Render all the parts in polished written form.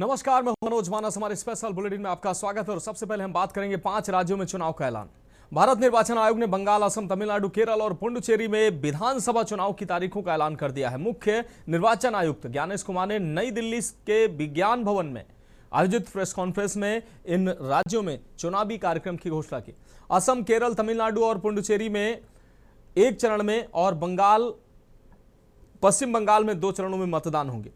नमस्कार, मैं मनोज मानस। हमारे स्पेशल बुलेटिन में आपका स्वागत है और सबसे पहले हम बात करेंगे 5 राज्यों में चुनाव का ऐलान। भारत निर्वाचन आयोग ने बंगाल, असम, तमिलनाडु, केरल और पुडुचेरी में विधानसभा चुनाव की तारीखों का ऐलान कर दिया है। मुख्य निर्वाचन आयुक्त ज्ञानेश कुमार ने नई दिल्ली के विज्ञान भवन में आयोजित प्रेस कॉन्फ्रेंस में इन राज्यों में चुनावी कार्यक्रम की घोषणा की। असम, केरल, तमिलनाडु और पुडुचेरी में एक चरण में और पश्चिम बंगाल में 2 चरणों में मतदान होंगे।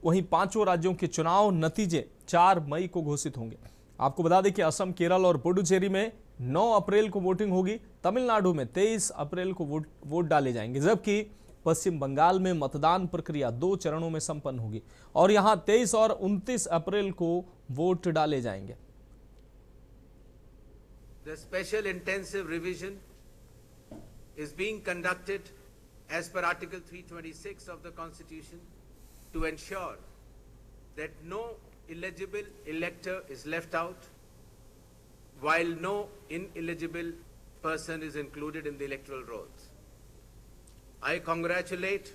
वहीं 5 राज्यों के चुनाव नतीजे 4 मई को घोषित होंगे। आपको बता दें कि असम, केरल और पुडुचेरी में 9 अप्रैल को वोटिंग होगी। तमिलनाडु में 23 अप्रैल को वोट डाले जाएंगे, जबकि पश्चिम बंगाल में मतदान प्रक्रिया 2 चरणों में संपन्न होगी और यहां 23 और 29 अप्रैल को वोट डाले जाएंगे। The special intensive revision is being conducted as per Article 326 of the Constitution to ensure that no eligible elector is left out, while no ineligible person is included in the electoral rolls. I congratulate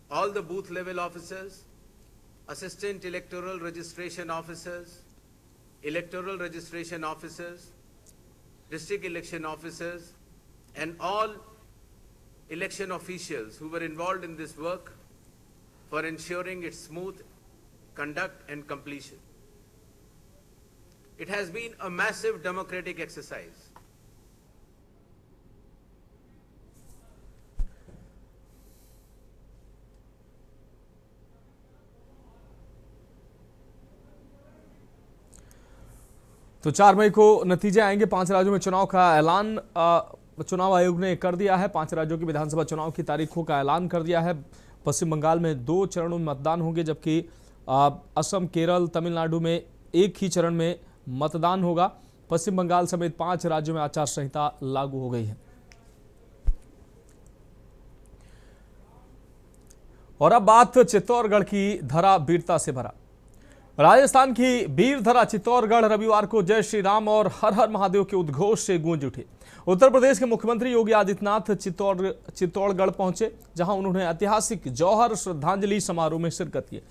all the booth level officers, assistant electoral registration officers, electoral registration officers, district election officers, and all election officials who were involved in this work for ensuring its smooth conduct and completion. It has been a massive democratic exercise. तो 4 मई को नतीजे आएंगे। 5 राज्यों में चुनाव का ऐलान चुनाव आयोग ने कर दिया है। 5 राज्यों की विधानसभा चुनाव की तारीखों का ऐलान कर दिया है। पश्चिम बंगाल में 2 चरणों में मतदान होंगे, जबकि असम, केरल, तमिलनाडु में एक ही चरण में मतदान होगा। पश्चिम बंगाल समेत 5 राज्यों में आचार संहिता लागू हो गई है। और अब बात चित्तौड़गढ़ की धरा वीरता से भरा। राजस्थान की वीर धरा चित्तौड़गढ़ रविवार को जय श्री राम और हर हर महादेव के उद्घोष से गूंज उठी। उत्तर प्रदेश के मुख्यमंत्री योगी आदित्यनाथ चित्तौड़गढ़ पहुंचे, जहां उन्होंने ऐतिहासिक जौहर श्रद्धांजलि समारोह में शिरकत की।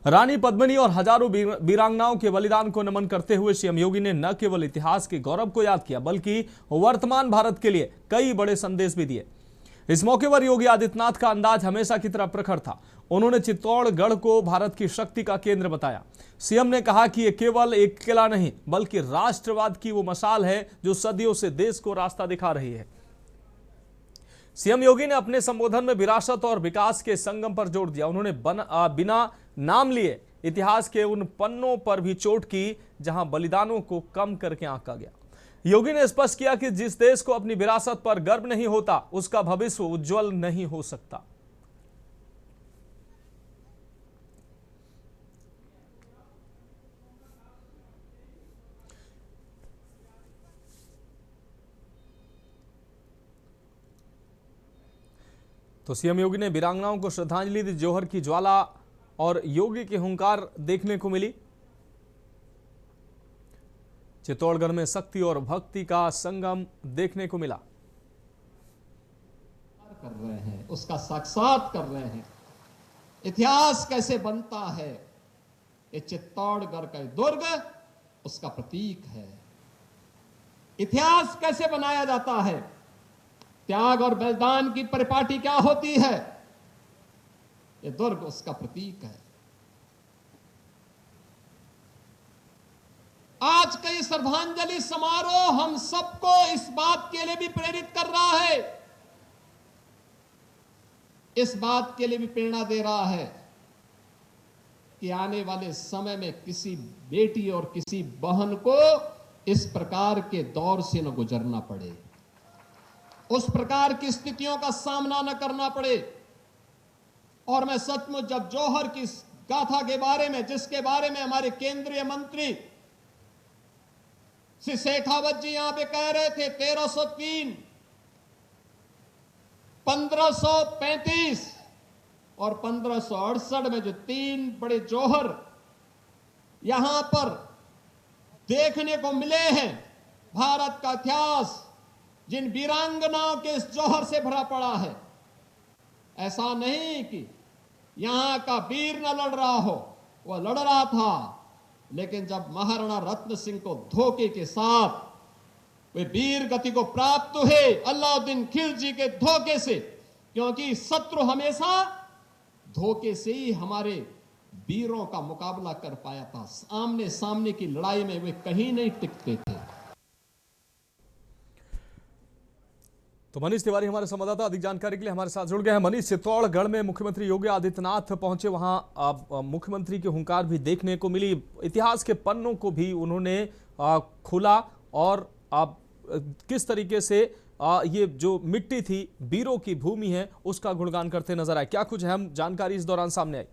रानी पद्मिनी और हजारों वीरांगनाओं के बलिदान को नमन करते हुए सीएम योगी ने न केवल इतिहास के गौरव को याद किया, बल्कि वर्तमान भारत के लिए कई बड़े संदेश भी दिए। इस मौके पर योगी आदित्यनाथ का अंदाज हमेशा की तरह प्रखर था। उन्होंने चित्तौड़गढ़ को भारत की शक्ति का केंद्र बताया। सीएम ने कहा कि यह केवल एक किला नहीं, बल्कि राष्ट्रवाद की वो मशाल है जो सदियों से देश को रास्ता दिखा रही है। सीएम योगी ने अपने संबोधन में विरासत और विकास के संगम पर जोर दिया। उन्होंने बिना नाम लिए इतिहास के उन पन्नों पर भी चोट की जहां बलिदानों को कम करके आंका गया। योगी ने स्पष्ट किया कि जिस देश को अपनी विरासत पर गर्व नहीं होता, उसका भविष्य उज्जवल नहीं हो सकता। तो सीएम योगी ने वीरांगनाओं को श्रद्धांजलि दी। जौहर की ज्वाला और योगी की हुंकार देखने को मिली। चित्तौड़गढ़ में शक्ति और भक्ति का संगम देखने को मिला। कर रहे हैं, उसका साक्षात कर रहे हैं। इतिहास कैसे बनता है, ये चित्तौड़गढ़ का दुर्ग उसका प्रतीक है। इतिहास कैसे बनाया जाता है, त्याग और बलिदान की परिपाटी क्या होती है, ये दुर्ग उसका प्रतीक है। आज का ये श्रद्धांजलि समारोह हम सबको इस बात के लिए भी प्रेरित कर रहा है, इस बात के लिए भी प्रेरणा दे रहा है कि आने वाले समय में किसी बेटी और किसी बहन को इस प्रकार के दौर से न गुजरना पड़े, उस प्रकार की स्थितियों का सामना न करना पड़े। और मैं सचमुच जब जौहर की गाथा के बारे में, जिसके बारे में हमारे केंद्रीय मंत्री श्री शेखावत जी यहां पे कह रहे थे 1303, 1535 और 1568 में जो 3 बड़े जौहर यहां पर देखने को मिले हैं, भारत का इतिहास जिन वीरांगनाओं के इस जौहर से भरा पड़ा है। ऐसा नहीं कि यहां का वीर न लड़ रहा हो, वह लड़ रहा था लेकिन जब महाराणा रत्न सिंह को धोखे के साथ वे वीर गति को प्राप्त हुए अलाउद्दीन खिलजी के धोखे से, क्योंकि शत्रु हमेशा धोखे से ही हमारे वीरों का मुकाबला कर पाया था। आमने सामने की लड़ाई में वे कहीं नहीं टिकते थे। तो मनीष तिवारी हमारे संवाददाता अधिक जानकारी के लिए हमारे साथ जुड़ गए हैं। मनीष, चित्तौड़गढ़ में मुख्यमंत्री योगी आदित्यनाथ पहुंचे, वहां मुख्यमंत्री की हुंकार भी देखने को मिली। इतिहास के पन्नों को भी उन्होंने खुला और किस तरीके से ये जो मिट्टी थी, वीरों की भूमि है, उसका गुणगान करते नजर आए। क्या कुछ अहम जानकारी इस दौरान सामने आई?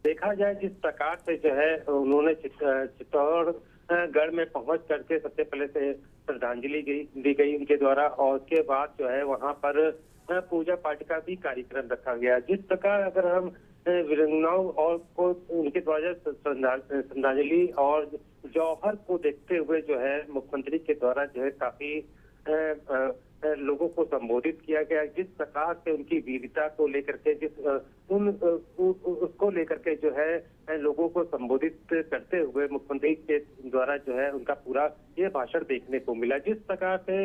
देखा जाए जिस प्रकार से जो है उन्होंने चित्तौड़गढ़ में पहुंच करके सबसे पहले से श्रद्धांजलि दी गई उनके द्वारा, और उसके बाद जो है वहां पर पूजा पाठ का भी कार्यक्रम रखा गया। जिस प्रकार अगर हम वीरंगनाओं और को उनके द्वारा श्रद्धांजलि और जौहर को देखते हुए जो है मुख्यमंत्री के द्वारा जो है काफी लोगों को संबोधित किया गया। जिस प्रकार से उनकी वीरता को लेकर के उसको लेकर के जो है लोगों को संबोधित करते हुए मुख्यमंत्री के द्वारा जो है उनका पूरा ये भाषण देखने को मिला। जिस प्रकार से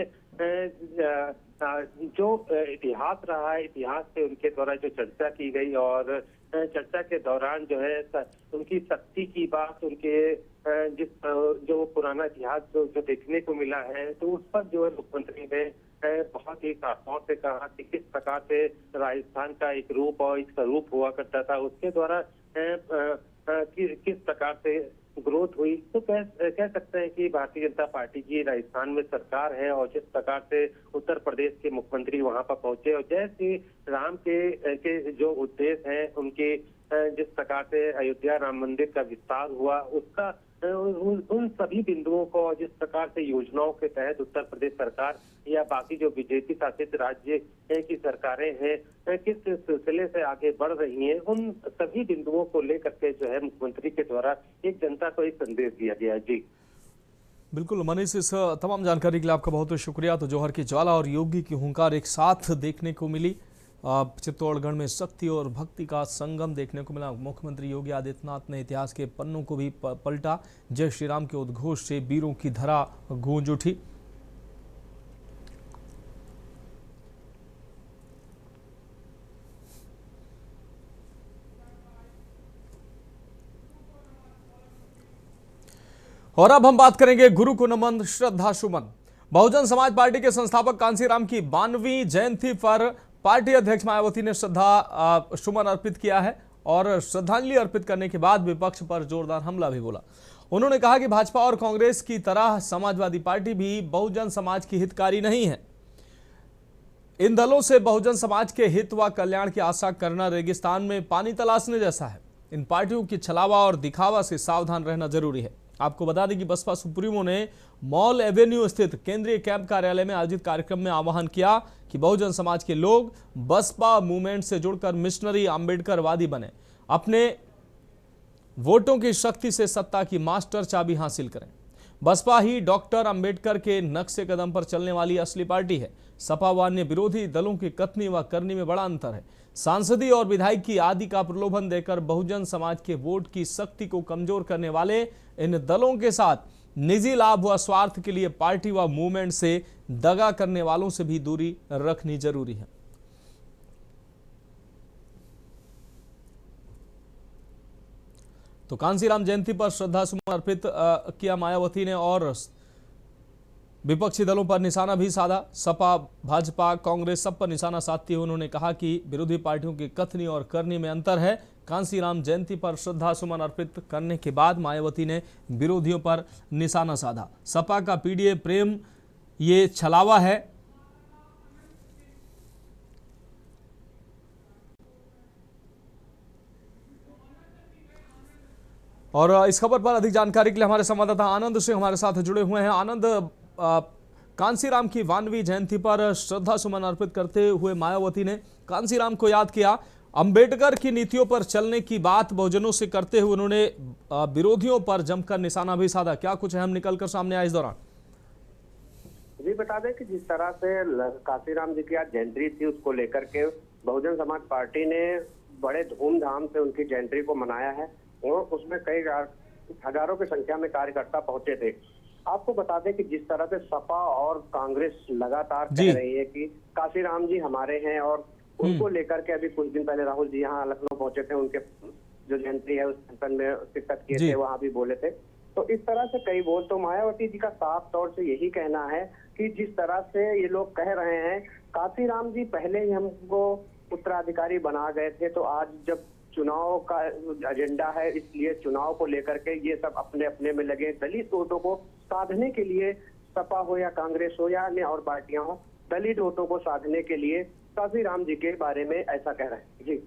जो इतिहास रहा है, इतिहास से उनके द्वारा जो चर्चा की गई, और चर्चा के दौरान जो है उनकी शक्ति की बात, उनके जो पुराना इतिहास जो देखने को मिला है, तो उस पर जो है मुख्यमंत्री ने बहुत ही साफ तौर से कहा कि किस प्रकार से राजस्थान का एक रूप और एक स्वरूप हुआ करता था, उसके द्वारा किस प्रकार से ग्रोथ हुई। तो कह सकते हैं कि भारतीय जनता पार्टी की राजस्थान में सरकार है, और जिस प्रकार से उत्तर प्रदेश के मुख्यमंत्री वहां पर पहुंचे और जय श्री राम के जो उद्देश्य हैं उनके, जिस प्रकार से अयोध्या राम मंदिर का विस्तार हुआ, उसका उन सभी बिंदुओं को, जिस प्रकार से योजनाओं के तहत उत्तर प्रदेश सरकार या बाकी जो बीजेपी शासित राज्य की सरकारें हैं किस सिलसिले से आगे बढ़ रही हैं, उन सभी बिंदुओं को लेकर के जो है मुख्यमंत्री के द्वारा एक जनता को एक संदेश दिया गया। जी बिल्कुल मनीष, इस तमाम जानकारी के लिए आपका बहुत बहुत शुक्रिया। तो जौहर की ज्वाला और योगी की हुंकार एक साथ देखने को मिली। चित्तौड़गढ़ में शक्ति और भक्ति का संगम देखने को मिला। मुख्यमंत्री योगी आदित्यनाथ ने इतिहास के पन्नों को भी पलटा। जय श्री राम के उद्घोष से वीरों की धरा गूंज उठी। और अब हम बात करेंगे गुरु को नमन श्रद्धा सुमन। बहुजन समाज पार्टी के संस्थापक कांसीराम की 92वीं जयंती पर पार्टी अध्यक्ष मायावती ने श्रद्धा सुमन अर्पित किया है और श्रद्धांजलि अर्पित करने के बाद विपक्ष पर जोरदार हमला भी बोला। उन्होंने कहा कि भाजपा और कांग्रेस की तरह समाजवादी पार्टी भी बहुजन समाज की हितकारी नहीं है। इन दलों से बहुजन समाज के हित व कल्याण की आशा करना रेगिस्तान में पानी तलाशने जैसा है। इन पार्टियों की छलावा और दिखावा से सावधान रहना जरूरी है। आपको बता दें कि बसपा सुप्रीमो ने मॉल एवेन्यू स्थित केंद्रीय कैंप कार्यालय में आयोजित कार्यक्रम में आह्वान किया कि बहुजन समाज के लोग बसपा मूवमेंट से जुड़कर मिशनरी अम्बेडकरवादी बने, अपने वोटों की शक्ति से सत्ता की मास्टर चाबी हासिल करें। बसपा ही डॉक्टर अंबेडकर के नक्शे कदम पर चलने वाली असली पार्टी है। सपा व अन्य विरोधी दलों की कथनी व करनी में बड़ा अंतर है। सांसदी और विधायक की आदि का प्रलोभन देकर बहुजन समाज के वोट की शक्ति को कमजोर करने वाले इन दलों के साथ निजी लाभ व स्वार्थ के लिए पार्टी व मूवमेंट से दगा करने वालों से भी दूरी रखनी जरूरी है। तो कांसीराम जयंती पर श्रद्धा सुमन अर्पित किया मायावती ने और विपक्षी दलों पर निशाना भी साधा। सपा, भाजपा, कांग्रेस सब पर निशाना साधते हुए उन्होंने कहा कि विरोधी पार्टियों की कथनी और करनी में अंतर है। कांसीराम जयंती पर श्रद्धा सुमन अर्पित करने के बाद मायावती ने विरोधियों पर निशाना साधा। सपा का पीडीए प्रेम ये छलावा है। और इस खबर पर अधिक जानकारी के लिए हमारे संवाददाता आनंद सिंह हमारे साथ जुड़े हुए हैं। आनंद, कांसीराम की 92वीं जयंती पर श्रद्धा सुमन अर्पित करते हुए मायावती ने कांसीराम को याद किया। अंबेडकर की नीतियों पर चलने की बात बहुजनों से करते हुए उन्होंने विरोधियों पर जमकर निशाना भी साधा। क्या कुछ अहम निकलकर सामने आया इस दौरान? जी बता दें कि जिस तरह से काशीराम जी की आज जयंती थी, उसको लेकर के बहुजन समाज पार्टी ने बड़े धूमधाम से उनकी जयंती को मनाया है और उसमें कई हजारों की संख्या में कार्यकर्ता पहुंचे थे। आपको बता दें कि जिस तरह से सपा और कांग्रेस लगातार कह रही है कि काशीराम जी हमारे हैं, और उनको लेकर के अभी कुछ दिन पहले राहुल जी यहाँ लखनऊ पहुंचे थे, उनके जो जयंती है उस फंक्शन में शिरकत किए थे, वहां भी बोले थे। तो इस तरह से कई बोल, तो मायावती जी का साफ तौर से यही कहना है कि जिस तरह से ये लोग कह रहे हैं काशीराम जी पहले ही हमको उत्तराधिकारी बना गए थे, तो आज जब चुनाव का एजेंडा है इसलिए चुनाव को लेकर के ये सब अपने अपने में लगे। दलित वोटों को साधने के लिए सपा हो या कांग्रेस हो या अन्य और पार्टियां हो, दलित वोटों को साधने के लिए काशीराम जी के बारे में ऐसा कह रहे हैं। जी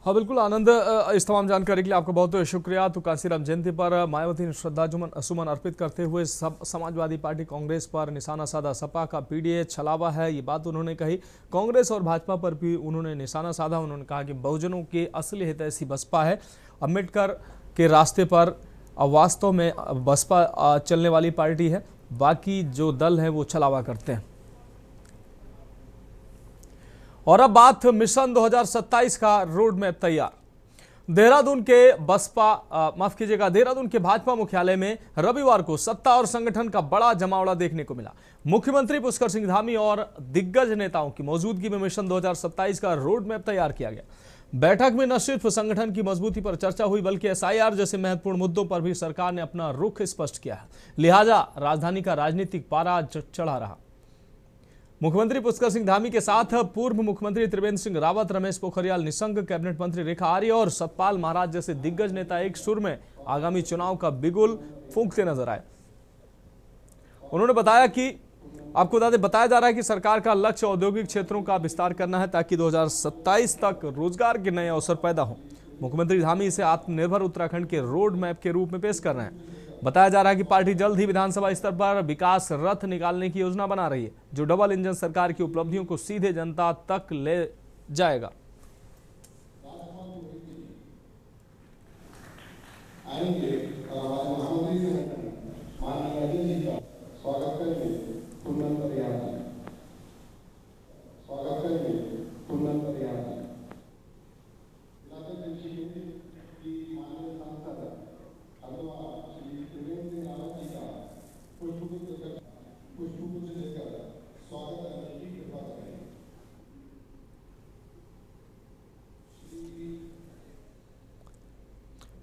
हाँ बिल्कुल आनंद, इस तमाम जानकारी के लिए आपका बहुत बहुत शुक्रिया। तो काशीराम जयंती पर मायावती ने श्रद्धासुमन अर्पित करते हुए सब समाजवादी पार्टी कांग्रेस पर निशाना साधा। सपा का पीडीए छलावा है, ये बात उन्होंने कही। कांग्रेस और भाजपा पर भी उन्होंने निशाना साधा। उन्होंने कहा कि बहुजनों के असली हितैषी बसपा है। अम्बेडकर के रास्ते पर वास्तव में बसपा चलने वाली पार्टी है, बाकी जो दल है वो छलावा करते हैं। और अब बात मिशन 2027 का रोड मैप तैयार। देहरादून के देहरादून के भाजपा मुख्यालय में रविवार को सत्ता और संगठन का बड़ा जमावड़ा देखने को मिला। मुख्यमंत्री पुष्कर सिंह धामी और दिग्गज नेताओं की मौजूदगी में मिशन 2027 का रोड मैप तैयार किया गया। बैठक में न सिर्फ संगठन की मजबूती पर चर्चा हुई, बल्कि एसआईआर जैसे महत्वपूर्ण मुद्दों पर भी सरकार ने अपना रुख स्पष्ट किया है। लिहाजा राजधानी का राजनीतिक पारा चढ़ा रहा। मुख्यमंत्री पुष्कर सिंह धामी के साथ पूर्व मुख्यमंत्री त्रिवेंद्र सिंह रावत, रमेश पोखरियाल निशंक, कैबिनेट मंत्री रेखा आर्य और सतपाल महाराज जैसे दिग्गज नेता एक सुर में आगामी चुनाव का बिगुल फूंकते नजर आए। उन्होंने बताया कि आपको बताया जा रहा है कि सरकार का लक्ष्य औद्योगिक क्षेत्रों का विस्तार करना है ताकि 2027 तक रोजगार के नए अवसर पैदा हों। मुख्यमंत्री धामी इसे आत्मनिर्भर उत्तराखंड के रोड मैप के रूप में पेश कर रहे हैं। बताया जा रहा है कि पार्टी जल्द ही विधानसभा स्तर पर विकास रथ निकालने की योजना बना रही है, जो डबल इंजन सरकार की उपलब्धियों को सीधे जनता तक ले जाएगा।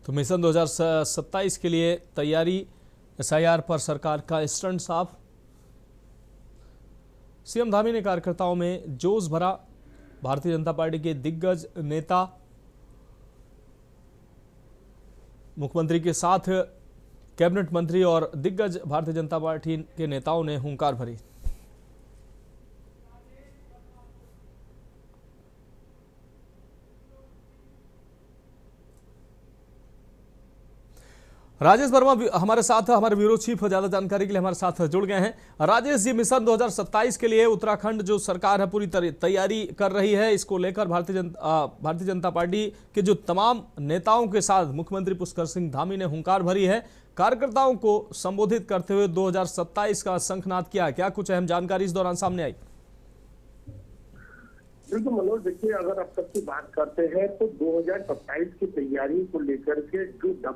तो मिशन 2027 के लिए तैयारी, एसआईआर पर सरकार का स्टंट साफ। सीएम धामी ने कार्यकर्ताओं में जोश भरा। भारतीय जनता पार्टी के दिग्गज नेता मुख्यमंत्री के साथ कैबिनेट मंत्री और दिग्गज भारतीय जनता पार्टी के नेताओं ने हुंकार भरी। राजेश वर्मा हमारे साथ, हमारे ब्यूरो चीफ, ज्यादा जानकारी के लिए हमारे साथ जुड़ गए हैं। राजेश जी, मिशन 2027 के लिए उत्तराखंड जो सरकार है पूरी तैयारी कर रही है, इसको लेकर भारतीय जनता पार्टी के जो तमाम नेताओं के साथ मुख्यमंत्री पुष्कर सिंह धामी ने हुंकार भरी है। कार्यकर्ताओं को संबोधित करते हुए 2027 का शंखनाद किया। क्या कुछ अहम जानकारी इस दौरान सामने आई? बिल्कुल मनोज, देखिए अगर अब तक की बात करते हैं तो 2027 की तैयारी को लेकर के जो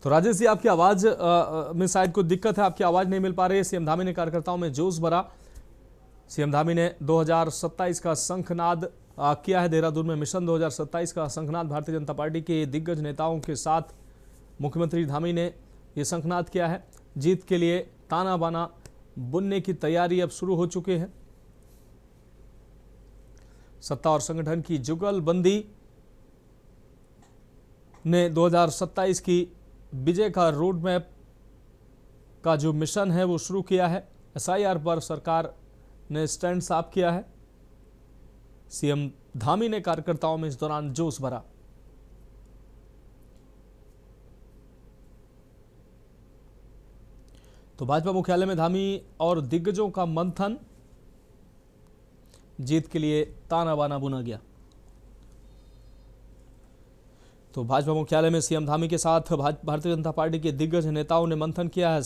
तो राजेश जी, आपकी आवाज में शायद कुछ दिक्कत है, आपकी आवाज नहीं मिल पा रही है। सीएम धामी ने कार्यकर्ताओं में जोश भरा। सीएम धामी ने 2027 का शंखनाद किया है। देहरादून में मिशन 2027 का शंखनाद भारतीय जनता पार्टी के दिग्गज नेताओं के साथ मुख्यमंत्री धामी ने यह शंखनाद किया है। जीत के लिए ताना बाना बुनने की तैयारी अब शुरू हो चुकी है। सत्ता और संगठन की जुगलबंदी ने 2027 की विजय का रोड मैप का जो मिशन है वो शुरू किया है। एसआईआर पर सरकार ने स्टैंड साफ किया है। सीएम धामी ने कार्यकर्ताओं में इस दौरान जोश भरा। तो भाजपा मुख्यालय में धामी और दिग्गजों का मंथन, जीत के लिए ताना बाना बुना गया। तो भाजपा मुख्यालय में सीएम धामी के साथ भारतीय जनता पार्टी के दिग्गज नेताओं ने मंथन किया है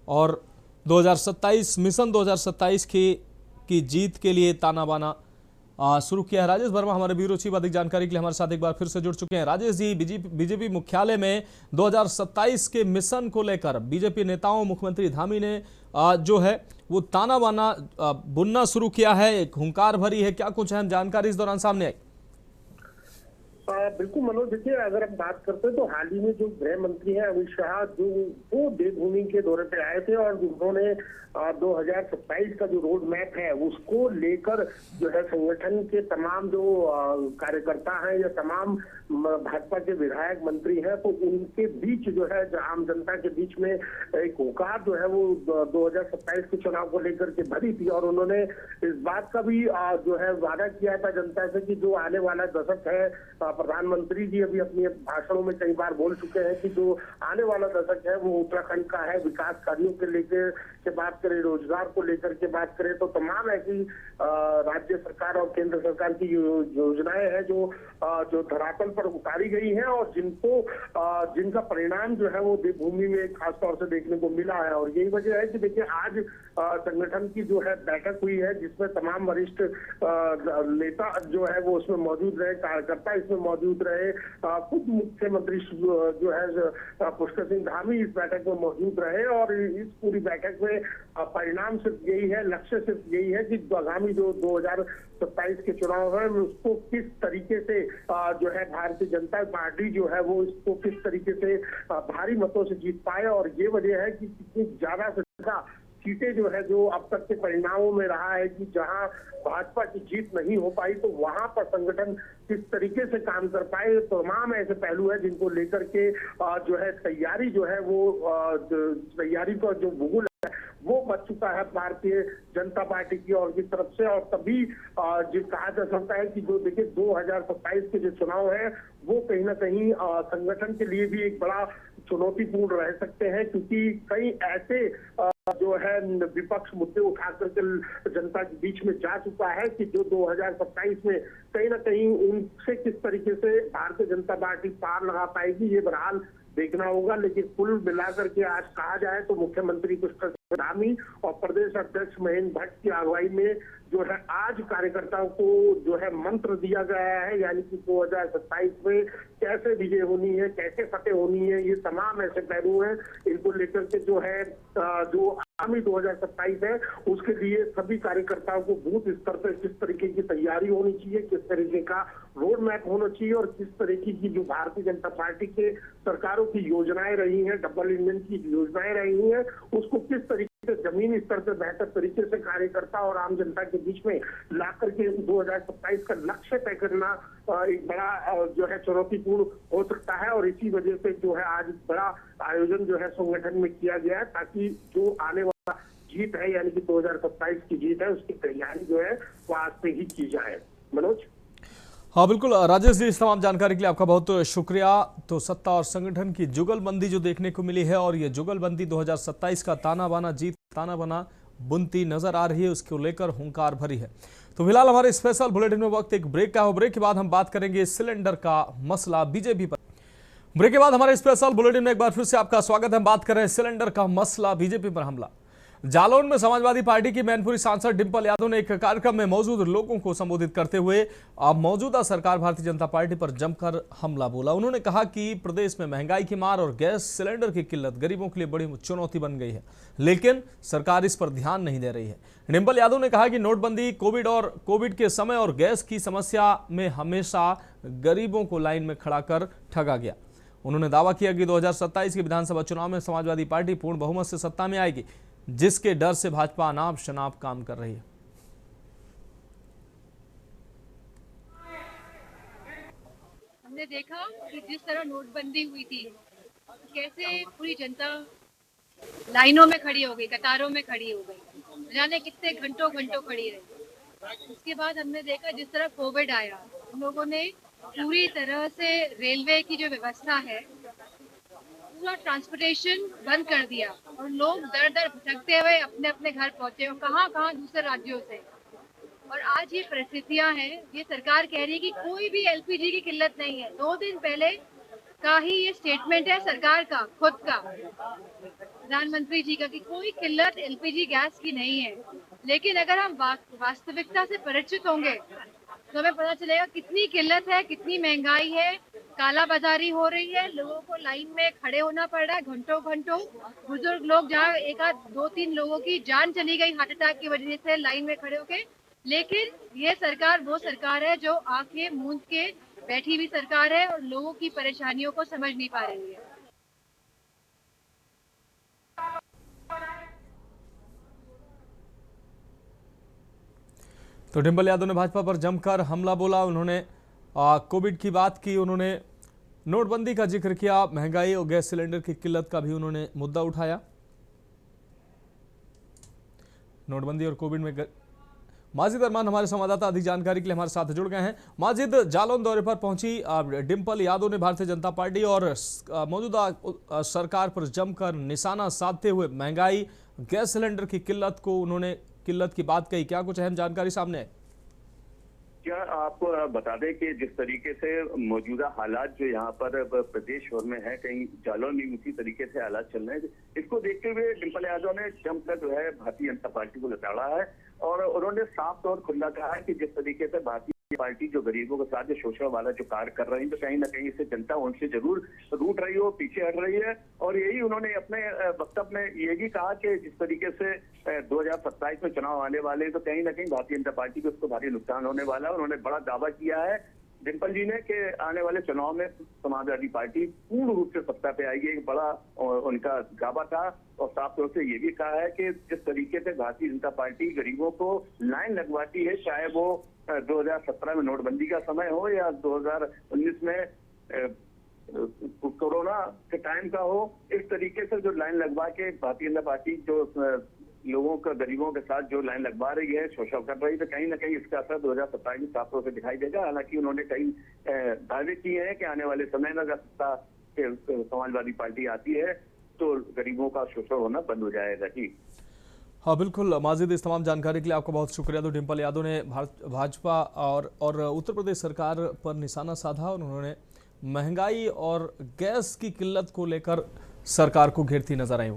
और 2027 मिशन 2027 की जीत के लिए ताना बाना शुरू किया है। राजेश वर्मा हमारे ब्यूरो चीफ अधिक जानकारी के लिए हमारे साथ एक बार फिर से जुड़ चुके हैं। राजेश जी, बीजेपी मुख्यालय में 2027 के मिशन को लेकर बीजेपी नेताओं, मुख्यमंत्री धामी ने जो है वो ताना बाना बुनना शुरू किया है, एक हुंकार भरी है, क्या कुछ अहम जानकारी इस दौरान सामने आई? बिल्कुल मनोज, देखिए अगर हम बात करते हैं तो हाल ही में जो गृह मंत्री हैं अमित शाह, जो वो देवभूमि के दौरे पे आए थे और उन्होंने 2027 का जो रोड मैप है उसको लेकर जो है संगठन के तमाम जो कार्यकर्ता हैं या तमाम भाजपा के विधायक मंत्री हैं, तो उनके बीच जो है आम जनता के बीच में एक हुंकार जो है वो 2027 के चुनाव को लेकर के भरी थी। और उन्होंने इस बात का भी जो है वादा किया था जनता से कि जो आने वाला दशक है, प्रधानमंत्री जी अभी अपने भाषणों में कई बार बोल चुके हैं कि जो आने वाला दशक है वो उत्तराखंड का है। विकास कार्यों के लेकर के बात करें, रोजगार को लेकर के बात करें, तो तमाम ऐसी राज्य सरकार और केंद्र सरकार की योजनाएं हैं जो धरातल पर उतारी गई हैं और जिनका परिणाम जो है वो देवभूमि में खासतौर से देखने को मिला है। और यही वजह है कि देखिए आज संगठन की जो है बैठक हुई है जिसमें तमाम वरिष्ठ नेता जो है वो उसमें मौजूद रहे, कार्यकर्ता इसमें मौजूद रहे, खुद मुख्यमंत्री जो है पुष्कर सिंह धामी इस बैठक में मौजूद रहे। और इस पूरी बैठक में परिणाम सिर्फ यही है, लक्ष्य सिर्फ यही है कि आगामी जो 2027 के चुनाव है उसको किस तरीके से जो है भारतीय जनता पार्टी जो है वो इसको किस तरीके से भारी मतों से जीत पाए। और ये वजह है कि कितनी ज्यादा से ज्यादा सीटें जो है जो अब तक के परिणामों में रहा है कि जहां भाजपा की जीत नहीं हो पाई तो वहां पर संगठन किस तरीके से काम कर पाए, तमाम ऐसे पहलू है जिनको लेकर के जो है तैयारी जो है वो तैयारी का जो भूगोल है वो बच चुका है भारतीय जनता पार्टी की ओर की तरफ से। और तभी जो कहा जा सकता है कि जो देखिए 2027 के जो चुनाव है वो कहीं ना कहीं संगठन के लिए भी एक बड़ा चुनौतीपूर्ण रह सकते हैं, क्योंकि कई ऐसे जो है विपक्ष मुद्दे उठा करके जनता के बीच में जा चुका है कि जो 2027 में कहीं ना कहीं उनसे किस तरीके से भारतीय जनता पार्टी पार लगा पाएगी ये बहरहाल देखना होगा। लेकिन कुल मिलाकर के आज कहा जाए तो मुख्यमंत्री पुष्कर सिंह धामी और प्रदेश अध्यक्ष महेंद्र भट्ट की अगुवाई में जो है आज कार्यकर्ताओं को जो है मंत्र दिया गया है, यानी कि 2027 में कैसे विजय होनी है, कैसे फतेह होनी है, ये तमाम ऐसे पहलू हैं इनको लेकर के जो है जो आगामी 2027 है उसके लिए सभी कार्यकर्ताओं को बूथ स्तर पर किस तरीके की तैयारी होनी चाहिए, किस तरीके का रोड मैप होना चाहिए और किस तरीके की जो भारतीय जनता पार्टी के सरकारों की योजनाएं रही हैं, डबल इंजन की योजनाएं रही हैं, उसको किस तरीके से जमीनी स्तर पर बेहतर तरीके से कार्यकर्ता और आम जनता के बीच में ला करके 2027 का लक्ष्य तय करना एक बड़ा जो है चुनौतीपूर्ण हो सकता है। और इसी वजह से जो है आज बड़ा आयोजन जो है संगठन में किया गया है ताकि जो आने वाला जीत है यानी कि 2027 की जीत है उसकी तैयारी जो है वो आज से ही की जाए। मनोज। हाँ बिल्कुल राजेश जी, इस तमाम जानकारी के लिए आपका बहुत शुक्रिया। तो सत्ता और संगठन की जुगलबंदी जो देखने को मिली है और ये जुगलबंदी 2027 का ताना बाना जीत ताना बाना बुनती नजर आ रही है, उसको लेकर हुंकार भरी है। तो फिलहाल हमारे स्पेशल बुलेटिन में वक्त एक ब्रेक का हो। ब्रेक के बाद हम बात करेंगे सिलेंडर का मसला बीजेपी पर। ब्रेक के बाद हमारे स्पेशल बुलेटिन में एक बार फिर से आपका स्वागत है। हम बात कर रहे हैं सिलेंडर का मसला, बीजेपी पर हमला। जालौन में समाजवादी पार्टी की मैनपुरी सांसद डिंपल यादव ने एक कार्यक्रम में मौजूद लोगों को संबोधित करते हुए मौजूदा सरकार भारतीय जनता पार्टी पर जमकर हमला बोला। उन्होंने कहा कि प्रदेश में महंगाई की मार और गैस सिलेंडर की किल्लत गरीबों के लिए बड़ी चुनौती बन गई है, लेकिन सरकार इस पर ध्यान नहीं दे रही है। डिंपल यादव ने कहा कि नोटबंदी, कोविड के समय और गैस की समस्या में हमेशा गरीबों को लाइन में खड़ा कर ठगा गया। उन्होंने दावा किया कि 2027 के विधानसभा चुनाव में समाजवादी पार्टी पूर्ण बहुमत से सत्ता में आएगी, जिसके डर से भाजपा अनाप शनाप काम कर रही है। हमने देखा कि जिस तरह नोटबंदी हुई थी कैसे पूरी जनता लाइनों में खड़ी हो गई, कतारों में खड़ी हो गई, जाने कितने घंटों खड़ी रही। उसके बाद हमने देखा जिस तरह कोविड आया, हम लोगों ने पूरी तरह से रेलवे की जो व्यवस्था है पूरा ट्रांसपोर्टेशन बंद कर दिया और लोग दर दर भटकते हुए अपने अपने घर पहुंचे और कहाँ कहाँ दूसरे राज्यों से। और आज ये परिस्थितियां हैं, ये सरकार कह रही है कि कोई भी एलपीजी की किल्लत नहीं है। 2 दिन पहले का ही ये स्टेटमेंट है सरकार का खुद का, प्रधानमंत्री जी का, कि कोई किल्लत एलपीजी गैस की नहीं है। लेकिन अगर हम वास्तविकता से परिचित होंगे तो हमें पता चलेगा कितनी किल्लत है, कितनी महंगाई है, काला बाजारी हो रही है, लोगों को लाइन में खड़े होना पड़ रहा है घंटों घंटों। बुजुर्ग लोग, जहाँ एक आध 2-3 लोगों की जान चली गई हार्ट अटैक की वजह से लाइन में खड़े होके। लेकिन ये सरकार वो सरकार है जो आंखें मूंद के बैठी हुई सरकार है और लोगों की परेशानियों को समझ नहीं पा रही है। तो डिंपल यादव ने भाजपा पर जमकर हमला बोला। उन्होंने कोविड की बात की, उन्होंने नोटबंदी का जिक्र किया, महंगाई और गैस सिलेंडर की किल्लत का भी उन्होंने मुद्दा उठाया। नोटबंदी और कोविड में माजिद अरमान हमारे संवाददाता अधिक जानकारी के लिए हमारे साथ जुड़ गए हैं। माजिद, जालौन दौरे पर पहुंची डिंपल यादव ने भारतीय जनता पार्टी और मौजूदा सरकार पर जमकर निशाना साधते हुए महंगाई, गैस सिलेंडर की किल्लत की बात कही। क्या कुछ अहम जानकारी सामने है? क्या आपको बता दें कि जिस तरीके से मौजूदा हालात जो यहाँ पर प्रदेश भर में है, कहीं जालौन में उसी तरीके से हालात चल रहे हैं, इसको देखते हुए डिंपल यादव ने जमकर जो है भारतीय जनता पार्टी को लताड़ा है और उन्होंने साफ तौर खुला कहा है कि जिस तरीके से भारतीय पार्टी जो गरीबों के साथ जो शोषण वाला जो कार्य कर रही है, तो कहीं ना कहीं इससे जनता उनसे जरूर रूठ रही हो, पीछे हट रही है। और यही उन्होंने अपने वक्तव्य में ये भी कहा कि जिस तरीके से 2027 में चुनाव आने वाले, तो कहीं ना कहीं भारतीय जनता पार्टी को उसको भारी नुकसान होने वाला है। उन्होंने बड़ा दावा किया है डिंपल जी ने कि आने वाले चुनाव में समाजवादी पार्टी पूर्ण रूप से सत्ता पे आएगी, एक बड़ा उनका दावा था। और साफ तौर से ये भी कहा है कि जिस तरीके से भारतीय जनता पार्टी गरीबों को लाइन लगवाती है, चाहे वो 2017 में नोटबंदी का समय हो या 2019 में कोरोना के टाइम का हो, इस तरीके से जो लाइन लगवा के भारतीय जनता पार्टी जो लोगों का गरीबों के साथ जो लाइन लगवा रही है, शोषण कर रही है, तो कहीं ना कहीं इसका असर 2027 में साफ तौर से दिखाई देगा। हालांकि उन्होंने कई दावे किए हैं कि आने वाले समय में अगर सत्ता समाजवादी पार्टी आती है तो गरीबों का शोषण होना बंद हो जाएगा। जी हाँ बिल्कुल माजिद, इस तमाम जानकारी के लिए आपका बहुत शुक्रिया। तो डिंपल यादव ने भाजपा और उत्तर प्रदेश सरकार पर निशाना साधा और उन्होंने महंगाई और गैस की किल्लत को लेकर सरकार को घेरती नजर आई।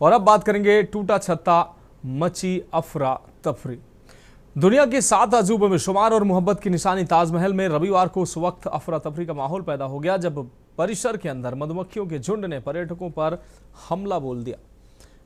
और अब बात करेंगे टूटा छत्ता मची अफरा तफरी। दुनिया के 7 अजूबों में शुमार और मोहब्बत की निशानी ताजमहल में रविवार को उस वक्त अफरा तफरी का माहौल पैदा हो गया जब परिसर के अंदर मधुमक्खियों के झुंड ने पर्यटकों पर हमला बोल दिया।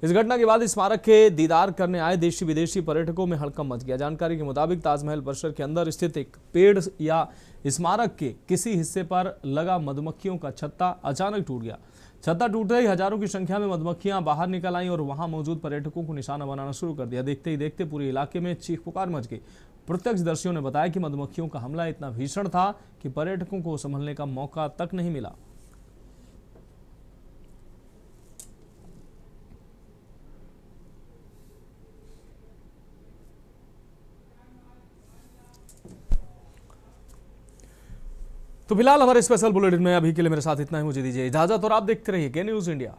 इस घटना के बाद स्मारक के दीदार करने आए देशी विदेशी पर्यटकों में हड़कंप मच गया। जानकारी के मुताबिक ताजमहल परिसर के अंदर स्थित एक पेड़ या स्मारक के किसी हिस्से पर लगा मधुमक्खियों का छत्ता अचानक टूट गया। छत्ता टूटते ही हजारों की संख्या में मधुमक्खियां बाहर निकल आईं और वहां मौजूद पर्यटकों को निशाना बनाना शुरू कर दिया। देखते ही देखते पूरे इलाके में चीख पुकार मच गई। प्रत्यक्षदर्शियों ने बताया कि मधुमक्खियों का हमला इतना भीषण था कि पर्यटकों को संभलने का मौका तक नहीं मिला। तो फिलहाल हमारे स्पेशल बुलेटिन में अभी के लिए मेरे साथ इतना ही। मुझे दीजिए इजाजत और आप देखते रहिए के न्यूज़ इंडिया।